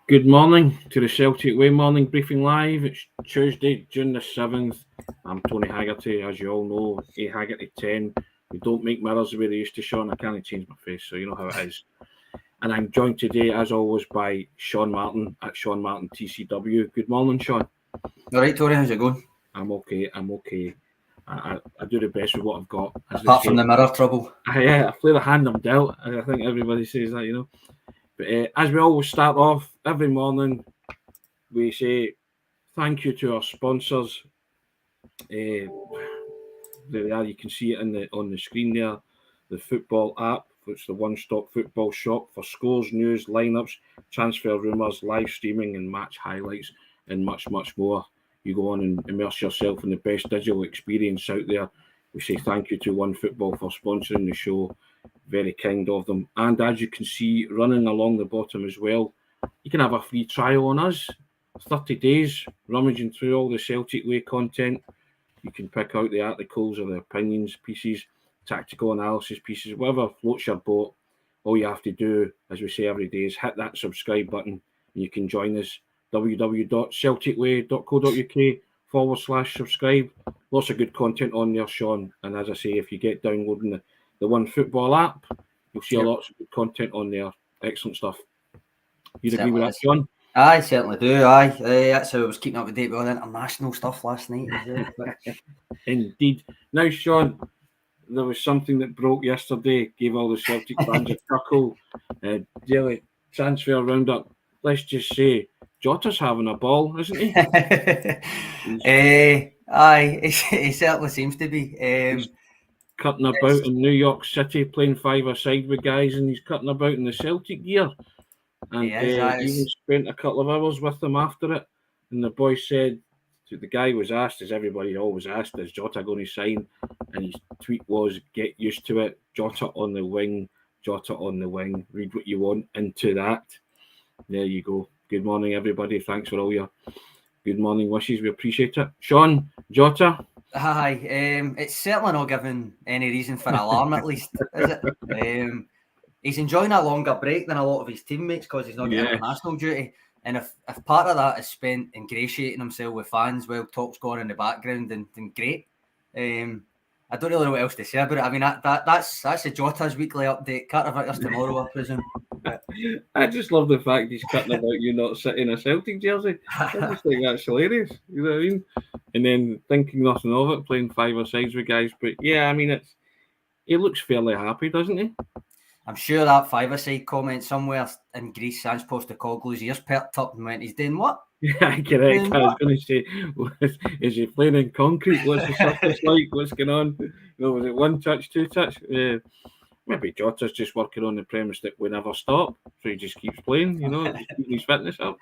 Good morning to the Celtic Way Morning Briefing Live. It's Tuesday, June the 7th. I'm Tony Haggerty, as you all know, A Haggerty 10. We don't make mirrors the way they used to, Sean. I can't change my face, so you know how it is. And I'm joined today, as always, by Sean Martin at Sean Martin TCW. Good morning, Sean. All right, Tony, how's it going? I'm okay. I do the best with what I've got. Apart from the mirror trouble. I play the hand I'm dealt. I think everybody says that, you know. But as we always start off every morning, we say thank you to our sponsors. There they are. You can see it on the screen there. The football app, which is the one-stop football shop for scores, news, lineups, transfer rumours, live streaming, and match highlights, and much, much more. You go on and immerse yourself in the best digital experience out there. We say thank you to One Football for sponsoring the show. Very kind of them. And as you can see, running along the bottom as well, you can have a free trial on us. 30 days, rummaging through all the Celtic Way content. You can pick out the articles or the opinions pieces, tactical analysis pieces, whatever floats your boat. All you have to do, as we say every day, is hit that subscribe button and you can join us. www.celticway.co.uk/subscribe. Lots of good content on there, Sean. And as I say, if you get downloading the One Football app, you'll see lots of good content on there. Excellent stuff. You'd agree with that, Sean? I certainly do. That's how I was keeping up to date with all the international stuff last night. Indeed. Now, Sean, there was something that broke yesterday, gave all the Celtic fans a chuckle. Daily transfer roundup. Let's just say Jota's having a ball, isn't he? He certainly seems to be. He's cutting about in New York City, playing five-a-side with guys, and he's cutting about in the Celtic gear. And even spent a couple of hours with them after it. And the boy said, the guy was asked, as everybody always asked, is Jota going to sign? And his tweet was, get used to it. Jota on the wing, Jota on the wing. Read what you want into that. There you go. Good morning, everybody. Thanks for all your good morning wishes. We appreciate it. Sean, Jota? Hi. It's certainly not given any reason for alarm, at least, is it? He's enjoying a longer break than a lot of his teammates because he's not getting international duty. And if part of that is spent ingratiating himself with fans while talk's going in the background, then great. I don't really know what else to say about it. I mean, that's the Jota's weekly update. Carter tomorrow, I presume. I just love the fact he's cutting about you not sitting in a Celtic jersey. I just think that's hilarious. You know what I mean? And then thinking nothing of it, playing five-a-sides with guys. But yeah, I mean, he looks fairly happy, doesn't he? I'm sure that five-a-side comment somewhere in Greece, Sans Postecoglou's ears perked up and went, he's doing what? Yeah, correct. I was going to say, is he playing in concrete? What's the surface like? What's going on? You know, was it one touch, two touch? Maybe Jota's just working on the premise that we never stop, so he just keeps playing, you know, keeping his fitness up.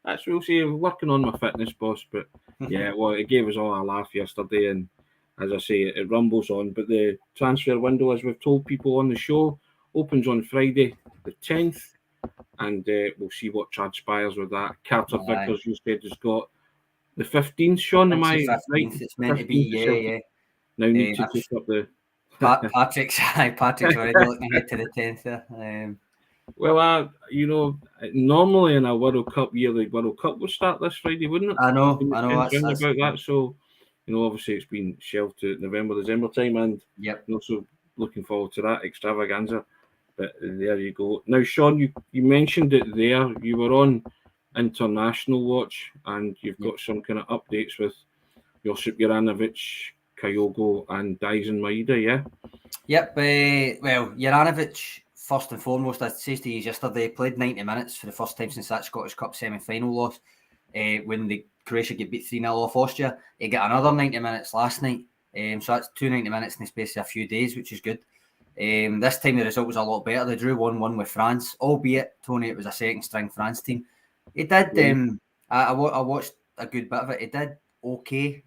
That's what we'll say, working on my fitness, boss. But yeah, well, it gave us all a laugh yesterday, and as I say, it rumbles on. But the transfer window, as we've told people on the show, opens on Friday the 10th, and we'll see what transpires with that. Carter Vickers, you said, has got the 15th, Sean, am I right? It's meant to be, yeah. Now need to pick up the... Patrick's already looking ahead to the 10th there. Well, you know, normally in a World Cup year, the World Cup would start this Friday, wouldn't it? I know. That's about that. So, you know, obviously it's been shelved to November, December time, and also looking forward to that extravaganza. But there you go. Now, Sean, you mentioned it there. You were on international watch, and you've got some kind of updates with Josip Juranovic, Kyogo, and Dyson Maeda, yeah? Yep. Well, Juranovic, first and foremost, I said to you yesterday, played 90 minutes for the first time since that Scottish Cup semi-final loss when the Croatia get beat 3-0 off Austria. He got another 90 minutes last night. So that's 2 90 minutes in the space of a few days, which is good. This time the result was a lot better. They drew 1-1 with France, albeit, Tony, it was a second-string France team. He did, I watched a good bit of it. He did okay.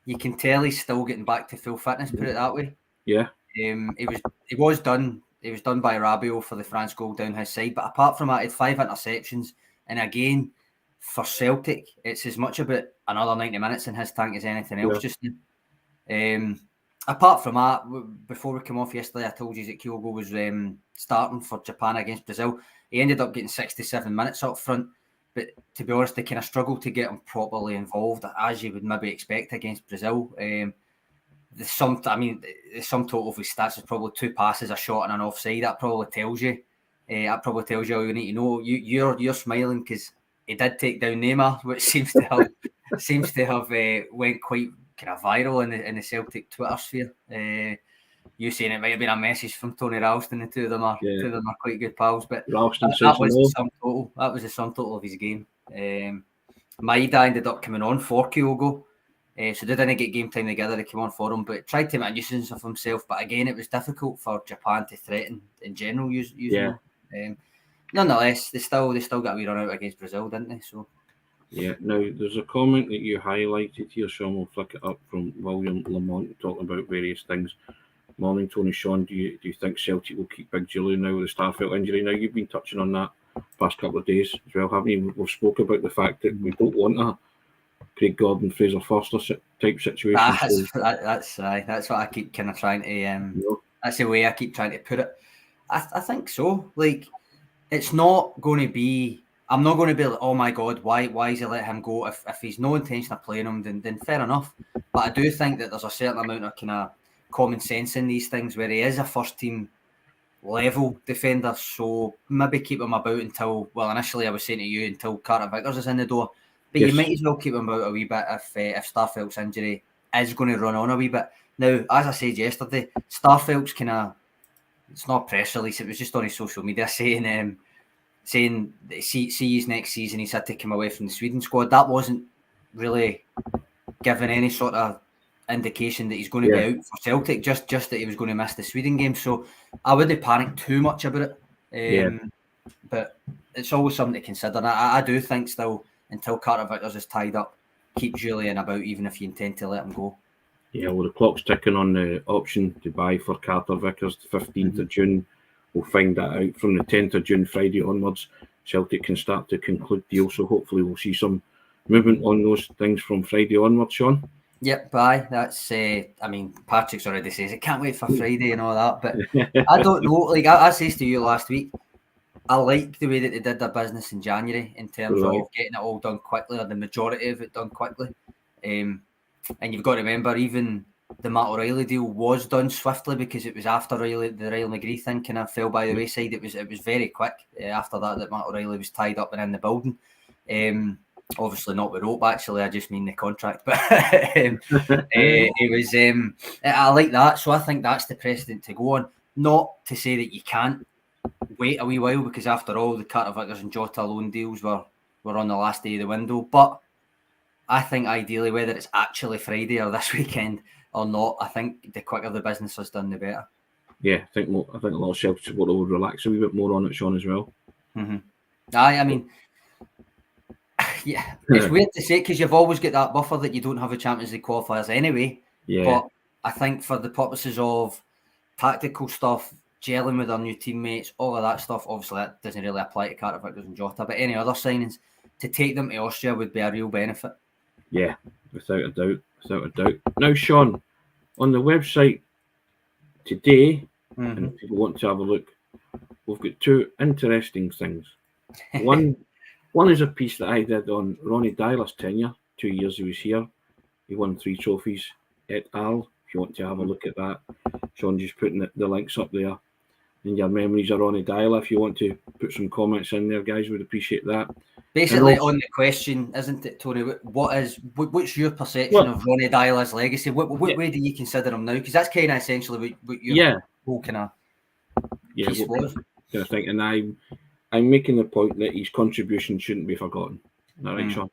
You can tell he's still getting back to full fitness, put it that way. Yeah. He was done by Rabiot for the France goal down his side. But apart from that, he had 5 interceptions. And again, for Celtic, it's as much about another 90 minutes in his tank as anything else just now. Apart from that, before we came off yesterday, I told you that Kyogo was starting for Japan against Brazil. He ended up getting 67 minutes up front, but to be honest, they kind of struggled to get him properly involved, as you would maybe expect against Brazil. The sum total of his stats is probably 2 passes, a shot, and an offside. That probably tells you. That probably tells you all you need to know. You're smiling because he did take down Neymar, which seems to have went quite kind of viral in the Celtic Twitter sphere. You saying it might have been a message from Tony Ralston. The two of them are quite good pals. But that was the sum total. That was the sum total of his game. Maida ended up coming on for Kyogo. So they didn't get game time together. They came on for him, but tried to make a nuisance of himself. But again, it was difficult for Japan to threaten in general. Using him. Nonetheless, they still got a wee run out against Brazil, didn't they? So yeah. Now there's a comment that you highlighted here, Sean. We'll flick it up from William Lamont talking about various things. Morning, Tony. Sean, do you think Celtic will keep Big Julian now with the Starfelt injury? Now you've been touching on that past couple of days as well, haven't you? We've spoke about the fact that we don't want a Craig Gordon, Fraser Forster type situation. That's what I keep kind of trying to. That's the way I keep trying to put it. I think so. Like, it's not going to be. I'm not going to be like, oh my God, why is he let him go? If he's no intention of playing him, then fair enough. But I do think that there's a certain amount of kind of common sense in these things where he is a first team level defender. So maybe keep him about until, well, initially I was saying to you, until Carter Vickers is in the door. But you might as well keep him about a wee bit if Starfelt's injury is going to run on a wee bit. Now, as I said yesterday, Starfelt's kind of, it's not a press release, it was just on his social media saying see his next season, he's had to come away from the Sweden squad. That wasn't really giving any sort of indication that he's going to be out for Celtic, just that he was going to miss the Sweden game. So I wouldn't panic too much about it. But it's always something to consider. And I do think still, until Carter Vickers is tied up, keep Julian about, even if you intend to let him go. Yeah, well, the clock's ticking on the option to buy for Carter Vickers, the 15th of June. We'll find that out from the 10th of June, Friday onwards. Celtic can start to conclude deals, so hopefully we'll see some movement on those things from Friday onwards, Sean. Yep, bye. That's, Patrick's already says, I can't wait for Friday and all that, but I don't know. Like I said to you last week, I like the way that they did their business in January in terms of getting it all done quickly, or the majority of it done quickly. And you've got to remember, even the Matt O'Reilly deal was done swiftly because it was after the Riley McGree thing kind of fell by the wayside. It was very quick after that Matt O'Reilly was tied up and in the building. Obviously not with rope, actually. I just mean the contract, but it was. I like that, so I think that's the precedent to go on. Not to say that you can't wait a wee while, because after all, the Carter Vickers and Jota loan deals were on the last day of the window. But I think ideally, whether it's actually Friday or this weekend or not, I think the quicker the business is done, the better. Yeah, I think a lot of Celtic supporters will relax a wee bit more on it, Sean, as well. Mm-hmm. I mean, yeah, it's weird to say because you've always got that buffer that you don't have a Champions League qualifiers anyway. Yeah. But I think for the purposes of tactical stuff, gelling with our new teammates, all of that stuff, obviously that doesn't really apply to Carter Vickers and Jota, but any other signings, to take them to Austria would be a real benefit. Yeah, without a doubt. Now, Sean, on the website today, and if people want to have a look, we've got two interesting things. One is a piece that I did on Ronny Deila's tenure, 2 years he was here. He won 3 trophies et al. If you want to have a look at that, Sean just putting the links up there. And your memories of Ronny Deila, if you want to put some comments in there, guys, would appreciate that. Basically, on the question, isn't it, Tony? What's your perception of Ronny Deila's legacy? What way do you consider him now? Because that's kind of essentially what your whole kind of piece was. I think, and I'm making the point that his contribution shouldn't be forgotten. Is that right, Sean?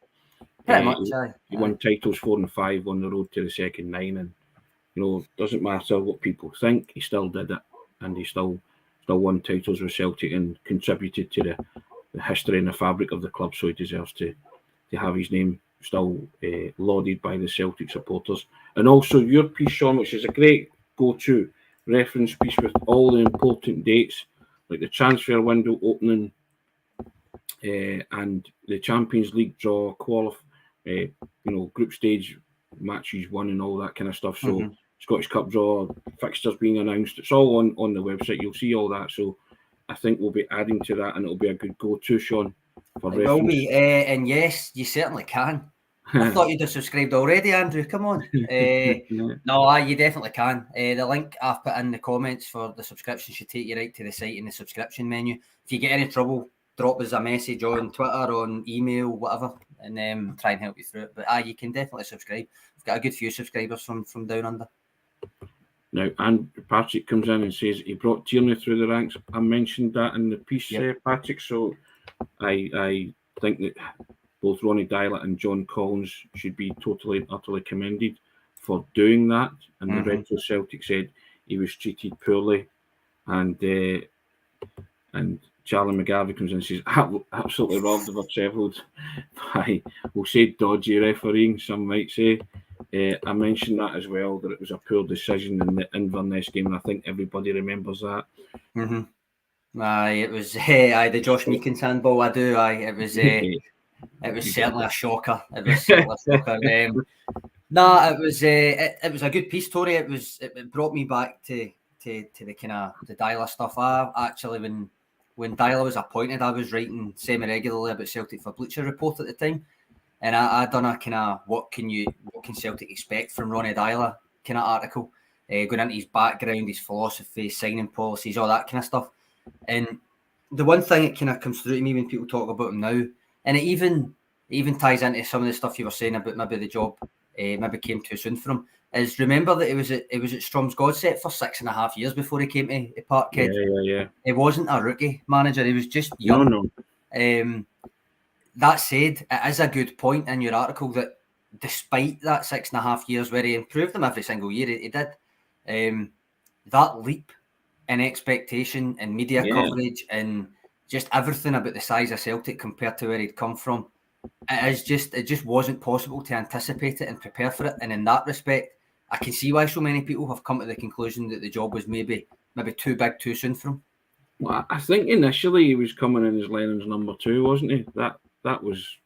Pretty much, he won titles 4 and 5 on the road to the second 9, and doesn't matter what people think, he still did it, and he still won titles with Celtic and contributed to the history and the fabric of the club, so he deserves to have his name still lauded by the Celtic supporters. And also your piece, Sean, which is a great go-to reference piece with all the important dates, like the transfer window opening and the Champions League draw, group stage matches won and all that kind of stuff. So Scottish Cup draw, fixtures being announced, it's all on the website. You'll see all that. So I think we'll be adding to that, and it'll be a good go-to, Sean. For It will be, and yes, you certainly can. I thought you'd have subscribed already, Andrew. Come on. No, you definitely can. The link I've put in the comments for the subscription should take you right to the site in the subscription menu. If you get any trouble, drop us a message on Twitter, on email, whatever, and try and help you through it. But you can definitely subscribe. We've got a good few subscribers from down under. Now, and Patrick comes in and says he brought Tierney through the ranks. I mentioned that in the piece, Patrick. So I think that both Ronny Deila and John Collins should be totally and utterly commended for doing that. And the Retro Celtic said he was treated poorly. And Charlie McGarvey comes in and says, absolutely robbed of our trebled by, we'll say, dodgy refereeing, some might say. I mentioned that as well, that it was a poor decision in the Inverness game, and I think everybody remembers that. It was the Josh Meekins handball. I do. It was certainly a shocker. It was certainly a shocker. It was a good piece, Tory. It brought me back to the kind of the Deila stuff. I actually, when Deila was appointed, I was writing semi-regularly about Celtic for Bleacher Report at the time. And I done a kind of what can Celtic expect from Ronny Deila kind of article, going into his background, his philosophy, signing policies, all that kind of stuff. And the one thing that kind of comes through to me when people talk about him now, and it even ties into some of the stuff you were saying about maybe the job maybe came too soon for him, is remember that it was at Strom's Godset for 6.5 years before he came to Parkhead. Yeah. He wasn't a rookie manager; he was just young. No. That said, it is a good point in your article that despite that 6.5 years where he improved them every single year, he did, that leap in expectation and media coverage and just everything about the size of Celtic compared to where he'd come from, it just wasn't possible to anticipate it and prepare for it. And in that respect, I can see why so many people have come to the conclusion that the job was maybe too big too soon for him. Well, I think initially he was coming in as Lennon's number 2, wasn't he? That was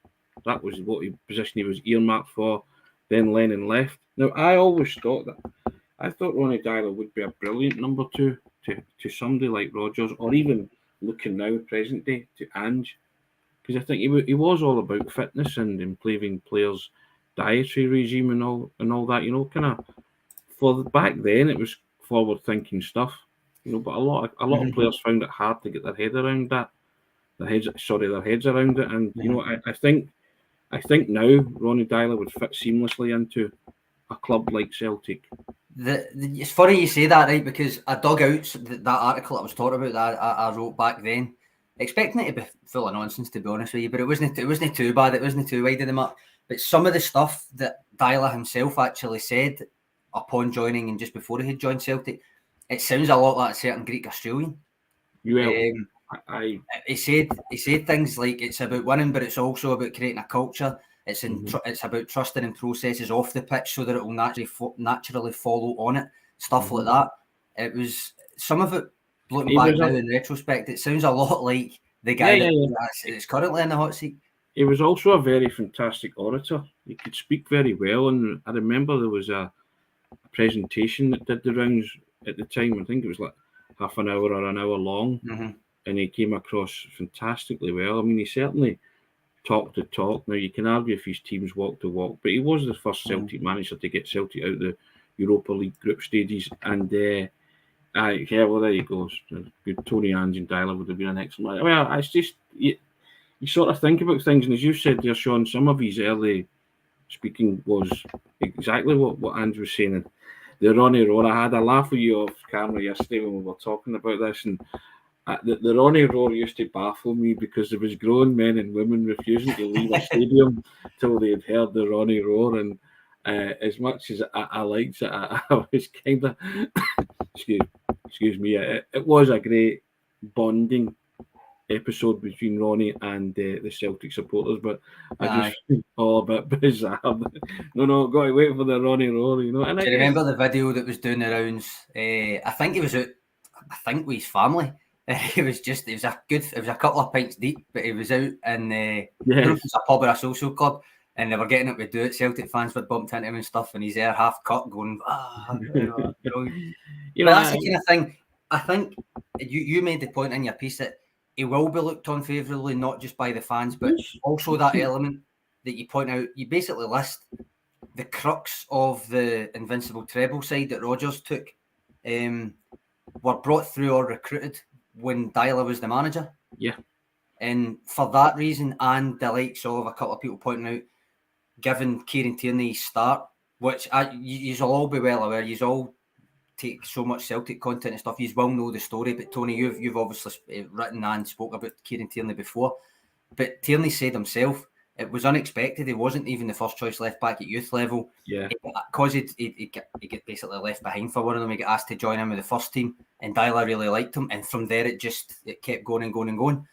what position he was earmarked for. Then Lennon left. Now I always thought Ronny Deila would be a brilliant number 2 to somebody like Rodgers, or even looking now present day to Ange, because I think he was all about fitness and improving players' dietary regime and all that. Kind of for back then it was forward thinking stuff. But a lot of players found it hard to get their head around that. Their heads around it, and I think now Ronny Deila would fit seamlessly into a club like Celtic. It's funny you say that, right? Because I dug out that article I was talking about that I wrote back then, expecting it to be full of nonsense, to be honest with you. But it wasn't too bad. It wasn't too wide of the mark. But some of the stuff that Deila himself actually said upon joining and just before he had joined Celtic, it sounds a lot like a certain Greek Australian. He said things like it's about winning, but it's also about creating a culture. It's about trusting in processes off the pitch so that it will naturally follow on it. Stuff like that. It was some of it. Looking back now in retrospect, it sounds a lot like the guy that's currently in the hot seat. He was also a very fantastic orator. He could speak very well, and I remember there was a presentation that did the rounds at the time. I think it was like half an hour or an hour long, and he came across fantastically well. I mean, he certainly talked the talk. Now, you can argue if his teams walked the walk, but he was the first Celtic manager to get Celtic out of the Europa League group stages. And there you go. Good Tony Ange and Deila would have been an excellent. Well, it's just you sort of think about things, and as you said there, Sean, some of his early speaking was exactly what Ange was saying. And the Ronnie Roar, I had a laugh with you off camera yesterday when we were talking about this, and the Ronnie Roar used to baffle me because there was grown men and women refusing to leave a stadium till they had heard the Ronnie Roar. And as much as I liked it, I was kind of excuse me. It was a great bonding episode between Ronnie and the Celtic supporters, but I just think all a bit bizarre. No, got to wait for the Ronnie Roar, And I remember the video that was doing the rounds. I think he was out. I think with his family. It was a couple of pints deep, but he was out in it was a pub or a social club, and they were getting it to do it. Celtic fans were bumped into him and stuff, and he's there half cut going, that's the kind of thing. I think you made the point in your piece that he will be looked on favourably, not just by the fans, but also that element that you point out. You basically list the crux of the Invincible treble side that Rodgers took, were brought through or recruited when Deila was the manager. Yeah. And for that reason, and the likes of a couple of people pointing out, given Kieran Tierney's start, which you'll all be well aware, you'll all take so much Celtic content and stuff, you will know the story. But Tony, you've obviously written and spoke about Kieran Tierney before. But Tierney said himself, it was unexpected. He wasn't even the first choice left back at youth level. Yeah. Because he get basically left behind for one of them. He got asked to join in with the first team, and Deila really liked him. And from there, it kept going and going and going.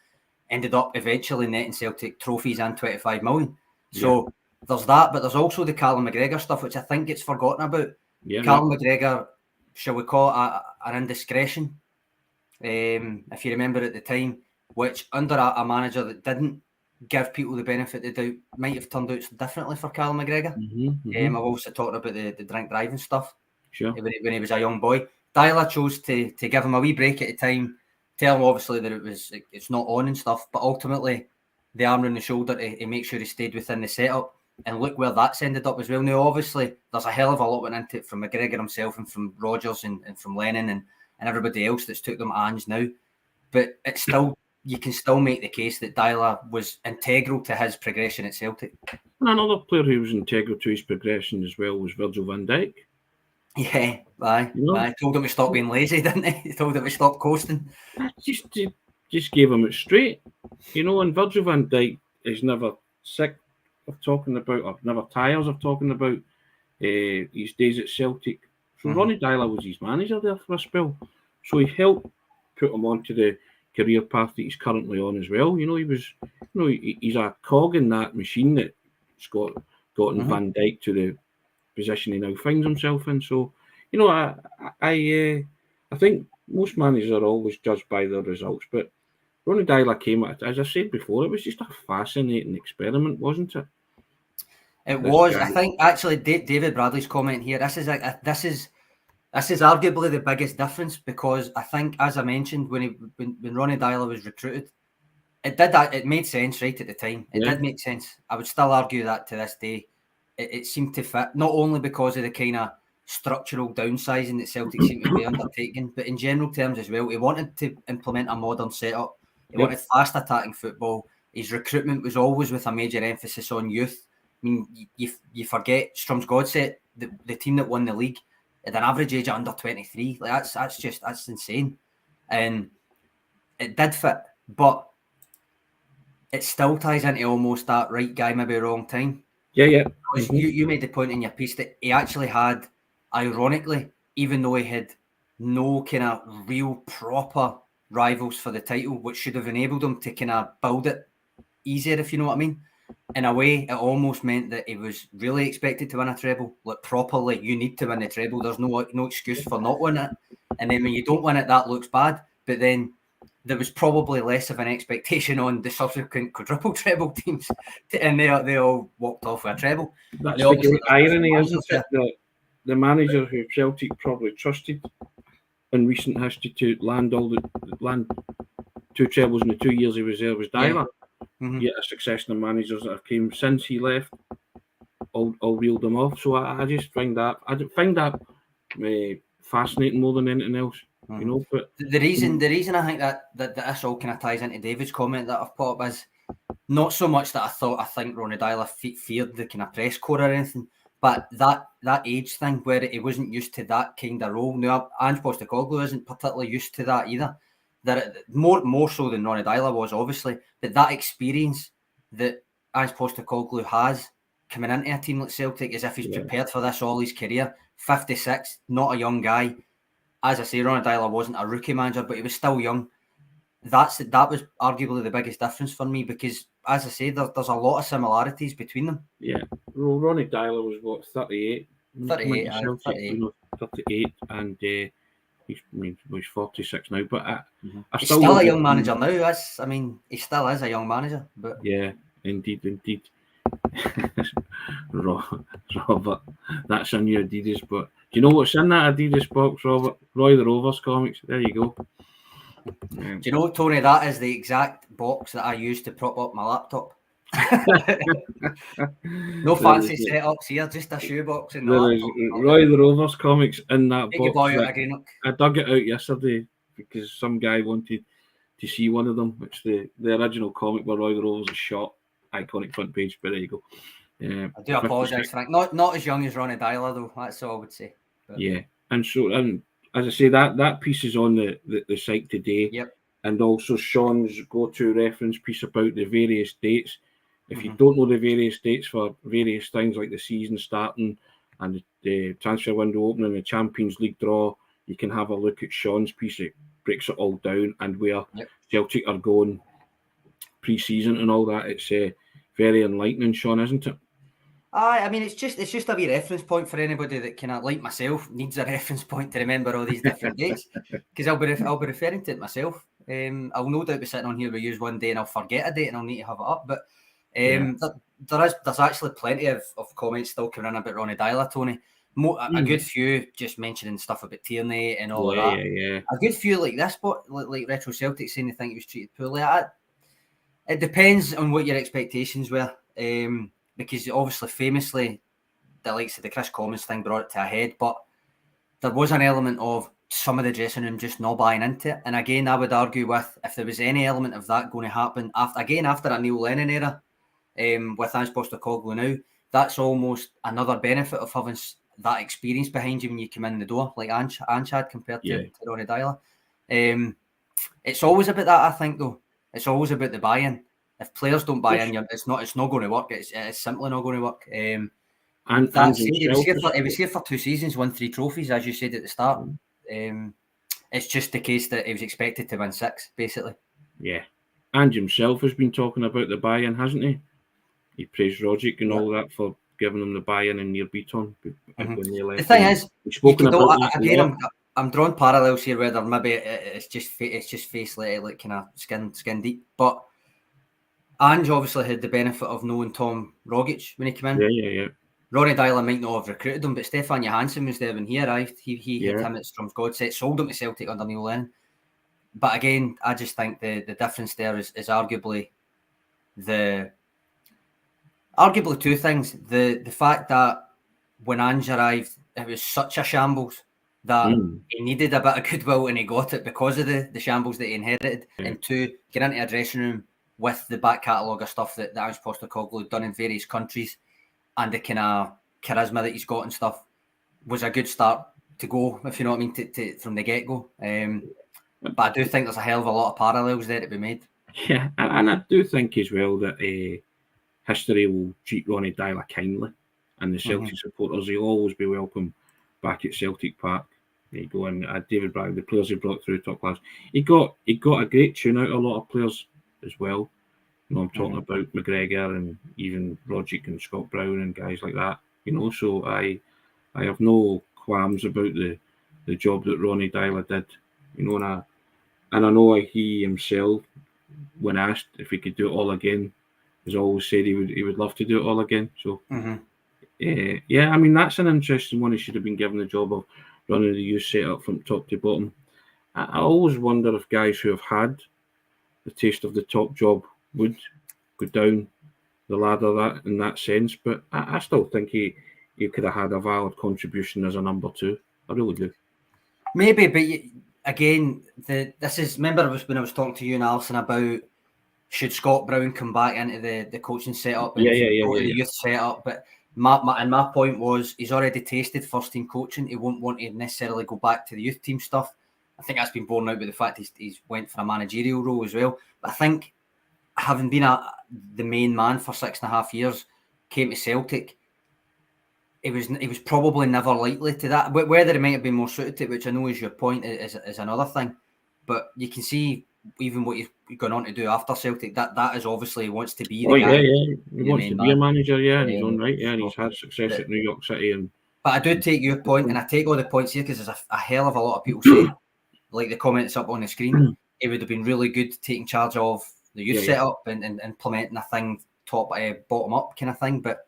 Ended up eventually netting Celtic trophies and 25 million. So there's that, but there's also the Callum McGregor stuff, which I think gets forgotten about. Callum McGregor, shall we call it an indiscretion, if you remember at the time, which under a manager that didn't give people the benefit of the doubt might have turned out differently for Callum McGregor. I've also talked about the drink driving stuff. Sure. When he was a young boy. Deila chose to give him a wee break at the time, tell him obviously that it's not on and stuff, but ultimately the arm around the shoulder to make sure he stayed within the setup. And look where that's ended up as well. Now, obviously, there's a hell of a lot went into it from McGregor himself and from Rodgers and from Lennon and everybody else that's took them Ange now. But it's still, you can still make the case that Deila was integral to his progression at Celtic. Another player who was integral to his progression as well was Virgil van Dijk. Yeah, I told him to stop being lazy, didn't he? He told him to stop coasting. Just gave him it straight. And Virgil van Dijk is never sick of talking about, or never tires of talking about his days at Celtic. So Ronny Deila was his manager there for a spell. So he helped put him onto the career path that he's currently on as well. He was, he's a cog in that machine that's gotten Van Dijk to the position he now finds himself in. So, I think most managers are always judged by their results, but Ronny Deila came at it, as I said before, it was just a fascinating experiment, wasn't it? It was. I think actually David Bradley's comment here. This is arguably the biggest difference, because I think, as I mentioned, when Ronny Deila was recruited, it made sense right at the time. It did make sense. I would still argue that to this day. It seemed to fit, not only because of the kind of structural downsizing that Celtic seemed to be undertaking, but in general terms as well. He wanted to implement a modern setup. He wanted fast attacking football. His recruitment was always with a major emphasis on youth. I mean, you forget Strumsgodset, the team that won the league, at an average age of under 23. Like that's insane. And it did fit, but it still ties into almost that right guy, maybe wrong time. Yeah. Because you made the point in your piece that he actually had, ironically, even though he had no kind of real proper rivals for the title, which should have enabled him to kind of build it easier, if you know what I mean. In a way, it almost meant that he was really expected to win a treble. Like, properly, you need to win the treble. There's no excuse for not winning it. And then when you don't win it, that looks bad. But then there was probably less of an expectation on the subsequent quadruple treble teams, and they all walked off with a treble. That's the great irony, isn't it? That the manager who Celtic probably trusted in recent history to land two trebles in the 2 years he was there was Deila. Yet a succession of managers that have came since he left all reeled them off. So I just find that fascinating more than anything else. But the reason I think that this all kind of ties into David's comment that I've put up is not so much that I think Ronny Deila feared the kind of press corps or anything, but that age thing where he wasn't used to that kind of role. Now, Ange Postecoglou isn't particularly used to that either. That more so than Ronny Deila was, obviously, but that experience that Ange Postecoglou has coming into a team like Celtic, as if he's prepared for this all his career. 56, not a young guy. As I say, Ronny Deila wasn't a rookie manager, but he was still young. That was arguably the biggest difference for me, because, as I say, there's a lot of similarities between them. Yeah, well, Ronny Deila was what, 38? 38, and he's 46 now. But he's still a young manager now. He still is a young manager. But yeah, indeed. Robert, that's in your Adidas box. Do you know what's in that Adidas box, Robert? Roy the Rovers comics. There you go. Do you know, Tony, that is the exact box that I use to prop up my laptop. No fancy setups here, just a shoebox in the There is laptop. Roy the Rovers comics in that Get your box. boy out of Greenock. I dug it out yesterday because some guy wanted to see one of them, which the original comic where Roy the Rovers is shot, iconic front page, but there you go. I do apologise, Frank. Not as young as Ronny Deila, though. That's all I would say. But... Yeah, and as I say, that piece is on the site today. Yep. And also Sean's go-to reference piece about the various dates. If you don't know the various dates for various things like the season starting and the transfer window opening, the Champions League draw, you can have a look at Sean's piece. It breaks it all down and where Celtic are going pre-season and all that. It's very enlightening, Sean, isn't it? I mean, it's just a wee reference point for anybody that kind of, like myself, needs a reference point to remember all these different dates. Because I'll be referring to it myself. I'll no doubt be sitting on here with you one day and I'll forget a date and I'll need to have it up. But there's actually plenty of comments still coming in about Ronny Deila, Tony. A good few just mentioning stuff about Tierney and all of that. Yeah. A good few like this, but like Retro Celtic saying they think he was treated poorly. It depends on what your expectations were. Because obviously, famously, the likes of the Chris Commons thing brought it to a head, but there was an element of some of the dressing room just not buying into it. And again, I would argue with if there was any element of that going to happen after a Neil Lennon era, with Ange Postecoglou now, that's almost another benefit of having that experience behind you when you come in the door, like Ange had compared to Ronny Deila. It's always about that, I think, though. It's always about the buy-in. If players don't buy in, it's not going to work. It's simply not going to work. He was here for 2 seasons, won 3 trophies, as you said at the start. It's just the case that he was expected to win 6, basically. Yeah, and himself has been talking about the buy-in, hasn't he? He praised Rogic and all that for giving them the buy-in and near Beaton when they left. The thing is, again, I'm drawing parallels here, whether maybe it's just face like kind of skin deep, but. Ange obviously had the benefit of knowing Tom Rogic when he came in. Yeah. Ronny Deila might not have recruited him, but Stefan Johansson was there when he arrived. He had him at Stromsgodset, sold him to Celtic under Neil Lennon. But again, I just think the difference there is arguably 2 things. The fact that when Ange arrived, it was such a shambles that he needed a bit of goodwill and he got it because of the shambles that he inherited. And 2, get into a dressing room with the back catalogue of stuff that Ange Postecoglou had done in various countries and the kind of charisma that he's got and stuff was a good start to go, if you know what I mean, to from the get-go. But I do think there's a hell of a lot of parallels there to be made. Yeah, and I do think as well that history will treat Ronny Deila kindly and the Celtic supporters, he'll always be welcome back at Celtic Park. There you go, and David Bragg, the players he brought through top class. He got a great tune out of a lot of players as well. You know, I'm talking about McGregor and even Rogic and Scott Brown and guys like that. You know, so I have no qualms about the job that Ronny Deila did. You know, and I know he himself, when asked if he could do it all again, has always said he would love to do it all again. So I mean that's an interesting one. He should have been given the job of running the youth setup from top to bottom. I always wonder if guys who have had the taste of the top job would go down the ladder in that sense, but I still think he could have had a valid contribution as a number 2. I really do. Maybe, but again, remember when I was talking to you and Alison about should Scott Brown come back into the coaching setup and the youth setup, but my point was he's already tasted first team coaching. He won't want to necessarily go back to the youth team stuff. I think that's been borne out with the fact he's went for a managerial role as well. But I think having been the main man for 6.5 years, came to Celtic, he was probably never likely to that. Whether he might have been more suited to it, which I know is your point, is another thing. But you can see even what he's gone on to do after Celtic, that is obviously he wants to be the guy. He wants to be a manager, in his own right, and he's had success at New York City. But I do take your point, and I take all the points here because there's a hell of a lot of people say, like the comments up on the screen, it would have been really good taking charge of the youth setup and implementing a thing bottom up kind of thing, but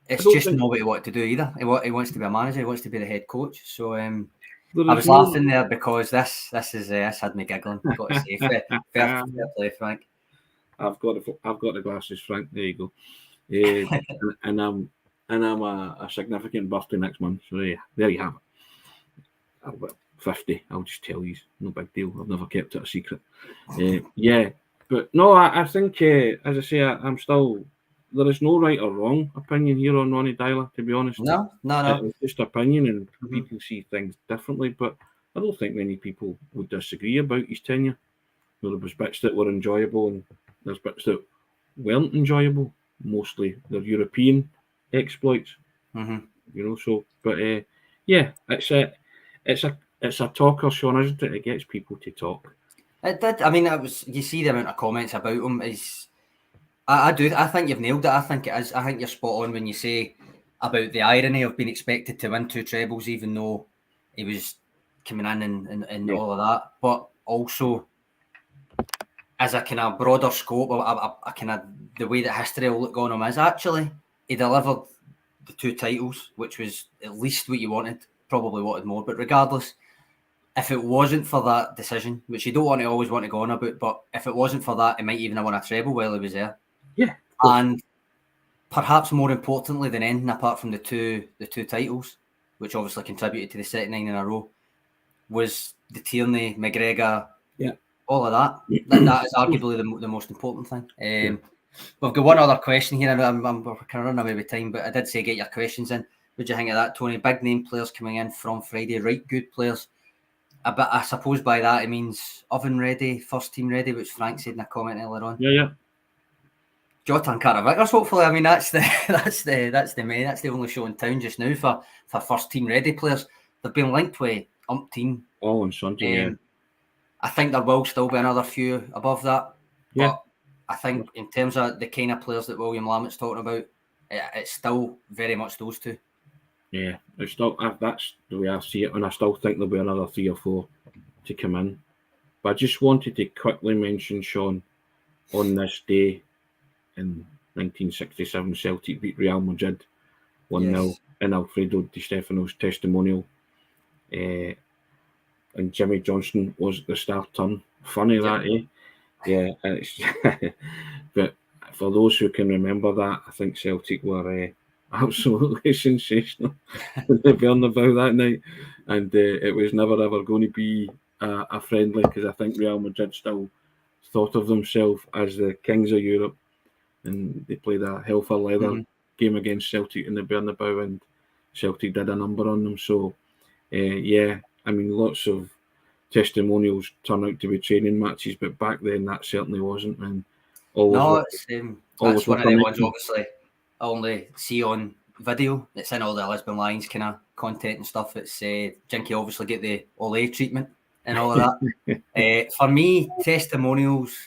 it's don't just think- not what he wanted to do either. He wants to be a manager. He wants to be the head coach. So I there was is no- laughing there because this had me giggling. Got to say, fair play, Frank. I've got the glasses, Frank. There you go. and I'm a significant birthday next month. So yeah, there you have it. I'm about 50. I'll just tell you, no big deal. I've never kept it a secret. Yeah, but no, I think as I say, I'm still. There is no right or wrong opinion here on Ronny Deila, to be honest. No. It's just opinion, and people see things differently. But I don't think many people would disagree about his tenure. There was bits that were enjoyable, and there's bits that weren't enjoyable. Mostly the European exploits, So, but yeah, it's a talker, Sean, isn't it? It gets people to talk. It did. I mean, you see the amount of comments about him is. I do. I think you've nailed it. I think it is. I think you're spot on when you say about the irony of being expected to win 2 trebles, even though he was coming in and all of that. But also, as a kind of broader scope, a kind of the way that history will look on him is actually he delivered the 2 titles, which was at least what you wanted. Probably wanted more, but regardless, if it wasn't for that decision, which you don't always want to go on about, but if it wasn't for that, he might even have won a treble while he was there. Yeah, and perhaps more importantly than anything, apart from the two titles, which obviously contributed to the second 9 in a row, was the Tierney, McGregor, all of that. That is arguably the most important thing. We've got one other question here. I'm kind of running away with time, but I did say get your questions in. What do you think of that, Tony? Big name players coming in from Friday, right? Good players. But I suppose by that it means oven ready, first team ready, which Frank said in a comment earlier on. Yeah. Jota and Carter Vickers, hopefully. I mean, that's the only show in town just now for first team ready players. They've been linked with umpteen. All on Sunday. I think there will still be another few above that. Yeah. But I think in terms of the kind of players that William Lamott's talking about, it's still very much those two. Yeah, it's still that's the way I see it, and I still think there'll be another 3 or 4 to come in. But I just wanted to quickly mention, Sean, on this day in 1967, Celtic beat Real Madrid 1-0 in Alfredo Di Stefano's testimonial. And Jimmy Johnson was the star turn. Funny that, eh? Yeah, and it's but for those who can remember that, I think Celtic were absolutely sensational in the Bernabeu that night, and it was never ever going to be a friendly, because I think Real Madrid still thought of themselves as the kings of Europe, and they played a hell for leather game against Celtic in the Bernabeu, and Celtic did a number on them. So I mean, lots of testimonials turn out to be training matches, but back then that certainly wasn't. And that's one of the ones obviously I only see on video. It's in all the Lisbon Lions kind of content and stuff. It's Jinky obviously get the Ole treatment and all of that. For me, testimonials,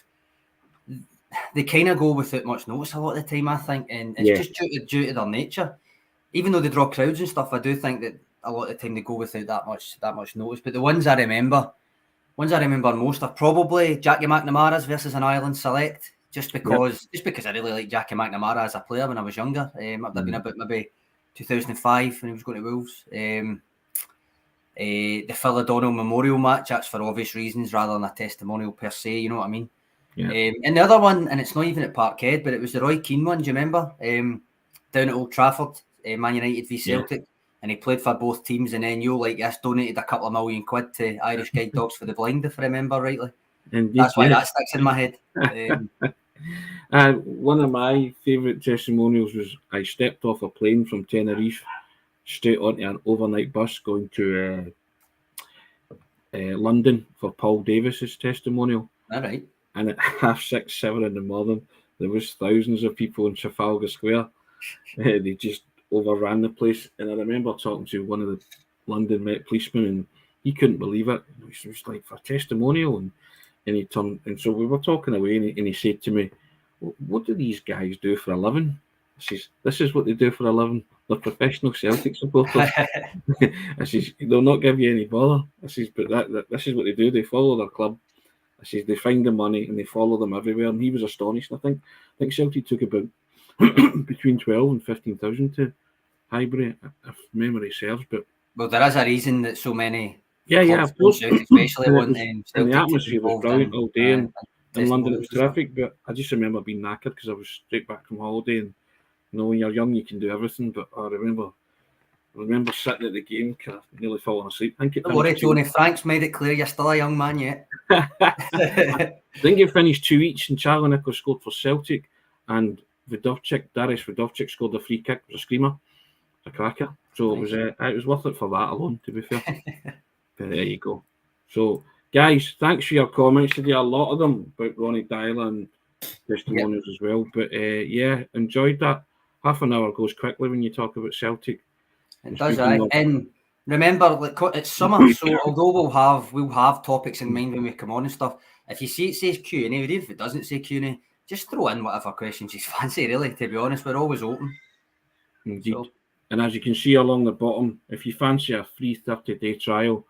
they kind of go without much notice a lot of the time, I think, and it's just due to their nature. Even though they draw crowds and stuff, I do think that a lot of the time they go without that much notice. But the ones I remember most are probably Jackie McNamara's versus an Ireland select, just because I really liked Jackie McNamara as a player when I was younger. That'd been about maybe 2005 when he was going to Wolves. The Phil O'Donnell Memorial match, that's for obvious reasons rather than a testimonial per se, you know what I mean? Yeah. And the other one, and it's not even at Parkhead, but it was the Roy Keane one, do you remember? Down at Old Trafford, Man United v Celtic, and he played for both teams, and then this donated a couple of $1 million to Irish Guide Dogs for the Blind, if I remember rightly. Indeed, that's why that sticks in my head. One of my favourite testimonials was I stepped off a plane from Tenerife straight onto an overnight bus going to London for Paul Davis's testimonial. All right. And at 6:30, 7 in the morning, there was thousands of people in Trafalgar Square. They just overran the place. And I remember talking to one of the London Met policemen, and he couldn't believe it. It was like for a testimonial, and he turned. And so we were talking away, and he said to me, "What do these guys do for a living?" I says, "This is what they do for a living. They're professional Celtic supporters." I says, "They'll not give you any bother." I says, "But this is what they do. They follow their club." I says they find the money and they follow them everywhere, and he was astonished. I think Celtic took about between 12 and 15,000 to Highbury, if memory serves. But well, there is a reason that so many of clubs down course. south, especially And, want and Celtic the to be atmosphere was involved brilliant all day, and in London it was testimonials and stuff. terrific. But I just remember being knackered because I was straight back from holiday, and when you're young, you can do everything. But I remember sitting at the game, nearly falling asleep. I think it Don't worry, finished Tony. Frank's made it clear you're still a young man yet. I think it finished 2 each, and Charlie Nichols scored for Celtic, and Darius Vidovcik scored a free kick. It was a screamer, a cracker. So Nice. it was worth it for that alone, to be fair. But there you go. So, guys, thanks for your comments today. A lot of them about Ronny Deila and testimonials as well. But enjoyed that. Half an hour goes quickly when you talk about Celtic. It does, right? And remember, it's summer, so although we'll have topics in mind when we come on and stuff. If you see it says Q&A, or even if it doesn't say Q&A, just throw in whatever questions you fancy. Really, to be honest, we're always open. Indeed. So. And as you can see along the bottom, if you fancy a free 30-day trial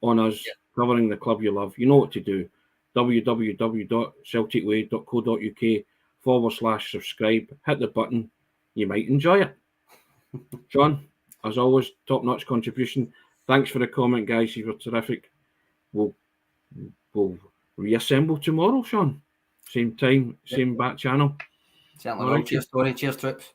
on us covering the club you love, you know what to do. www.celticway.co.uk/subscribe. Hit the button. You might enjoy it. Sean, as always, top-notch contribution. Thanks for the comment, guys. You were terrific. We'll reassemble tomorrow, Sean. Same time, same back channel. Certainly will. Cheers, Tony. Cheers, Trips.